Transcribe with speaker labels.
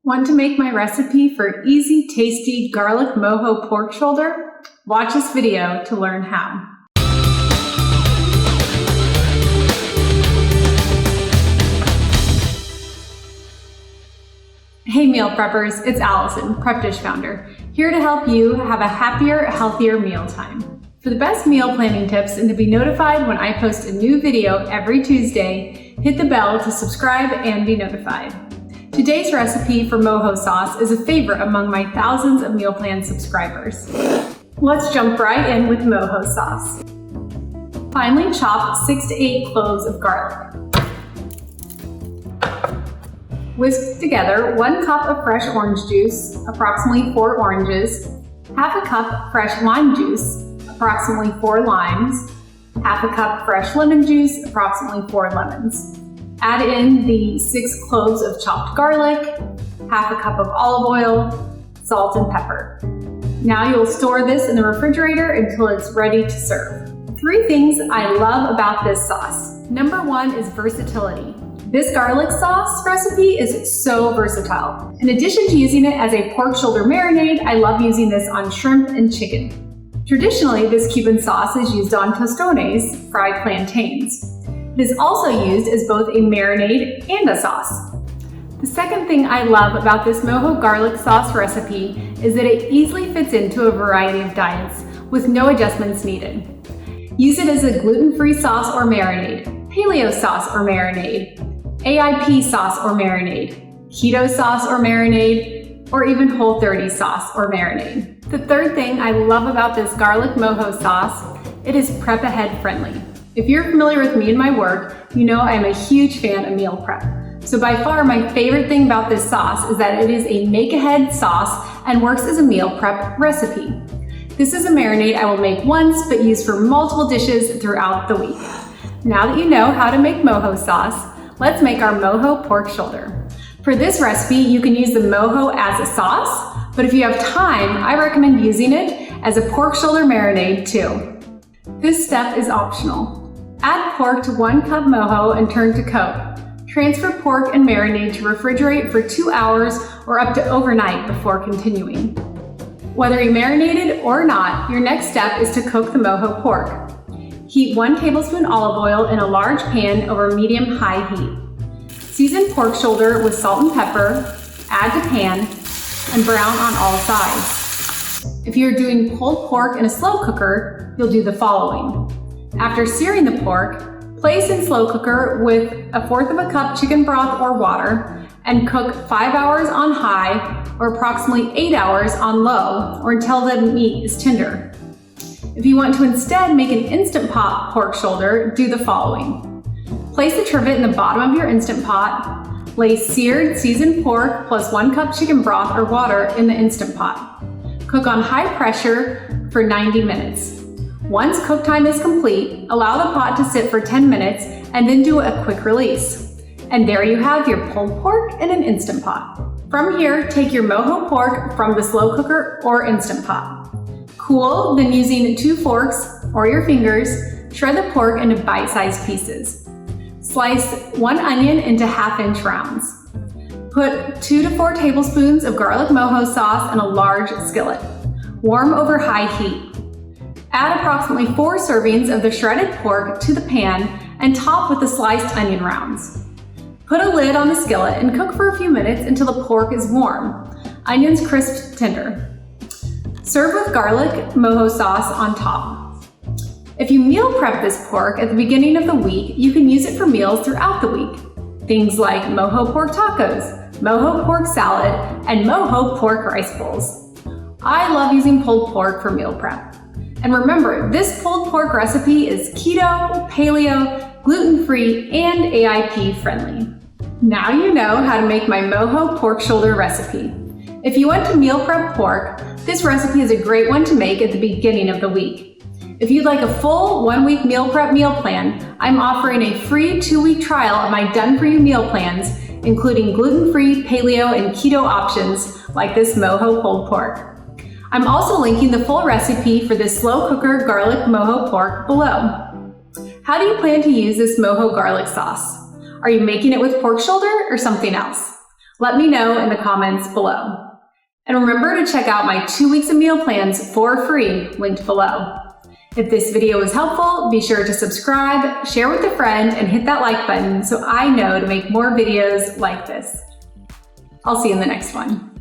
Speaker 1: Want to make my recipe for easy, tasty garlic mojo pork shoulder? Watch this video to learn how. Hey meal preppers, it's Allison, Prep Dish founder, here to help you have a happier, healthier mealtime. For the best meal planning tips and to be notified when I post a new video every Tuesday, hit the bell to subscribe and be notified. Today's recipe for mojo sauce is a favorite among my thousands of meal plan subscribers. Let's jump right in with mojo sauce. Finely chop 6 to 8 cloves of garlic. Whisk together 1 cup of fresh orange juice, approximately 4 oranges, half a cup fresh lime juice, approximately 4 limes, half a cup fresh lemon juice, approximately 4 lemons. Add in the 6 cloves of chopped garlic, half a cup of olive oil, salt and pepper. Now you'll store this in the refrigerator until it's ready to serve. 3 things I love about this sauce. Number 1 is versatility. This garlic sauce recipe is so versatile. In addition to using it as a pork shoulder marinade, I love using this on shrimp and chicken. Traditionally, this Cuban sauce is used on tostones, fried plantains. It is also used as both a marinade and a sauce. The second thing I love about this mojo garlic sauce recipe is that it easily fits into a variety of diets with no adjustments needed. Use it as a gluten-free sauce or marinade, paleo sauce or marinade, AIP sauce or marinade, keto sauce or marinade, or even Whole30 sauce or marinade. The third thing I love about this garlic mojo sauce, it is prep ahead friendly. If you're familiar with me and my work, you know I'm a huge fan of meal prep. So by far my favorite thing about this sauce is that it is a make-ahead sauce and works as a meal prep recipe. This is a marinade I will make once but use for multiple dishes throughout the week. Now that you know how to make mojo sauce, let's make our mojo pork shoulder. For this recipe, you can use the mojo as a sauce, but if you have time, I recommend using it as a pork shoulder marinade too. This step is optional. Add pork to 1 cup mojo and turn to coat. Transfer pork and marinade to refrigerate for 2 hours or up to overnight before continuing. Whether you marinated or not, your next step is to cook the mojo pork. Heat 1 tablespoon olive oil in a large pan over medium-high heat. Season pork shoulder with salt and pepper, add to pan, and brown on all sides. If you're doing pulled pork in a slow cooker, you'll do the following. After searing the pork, place in slow cooker with 1/4 cup chicken broth or water and cook 5 hours on high or approximately 8 hours on low or until the meat is tender. If you want to instead make an Instant Pot pork shoulder, do the following. Place the trivet in the bottom of your Instant Pot, lay seared seasoned pork plus 1 cup chicken broth or water in the Instant Pot. Cook on high pressure for 90 minutes. Once cook time is complete, allow the pot to sit for 10 minutes and then do a quick release. And there you have your pulled pork in an Instant Pot. From here, take your mojo pork from the slow cooker or Instant Pot. Cool, then using 2 forks or your fingers, shred the pork into bite-sized pieces. Slice 1 onion into 1/2-inch rounds. Put 2 to 4 tablespoons of garlic mojo sauce in a large skillet. Warm over high heat. Add approximately 4 servings of the shredded pork to the pan and top with the sliced onion rounds. Put a lid on the skillet and cook for a few minutes until the pork is warm, onions crisp tender. Serve with garlic mojo sauce on top. If you meal prep this pork at the beginning of the week, you can use it for meals throughout the week. Things like mojo pork tacos, mojo pork salad, and mojo pork rice bowls. I love using pulled pork for meal prep. And remember, this pulled pork recipe is keto, paleo, gluten-free, and AIP friendly. Now you know how to make my mojo pork shoulder recipe. If you want to meal prep pork, this recipe is a great one to make at the beginning of the week. If you'd like a full 1-week meal prep meal plan, I'm offering a free 2-week trial of my done-for-you meal plans, including gluten-free, paleo, and keto options like this mojo pulled pork. I'm also linking the full recipe for this slow cooker garlic mojo pork below. How do you plan to use this mojo garlic sauce? Are you making it with pork shoulder or something else? Let me know in the comments below. And remember to check out my 2 weeks of meal plans for free, linked below. If this video was helpful, be sure to subscribe, share with a friend, and hit that like button so I know to make more videos like this. I'll see you in the next one.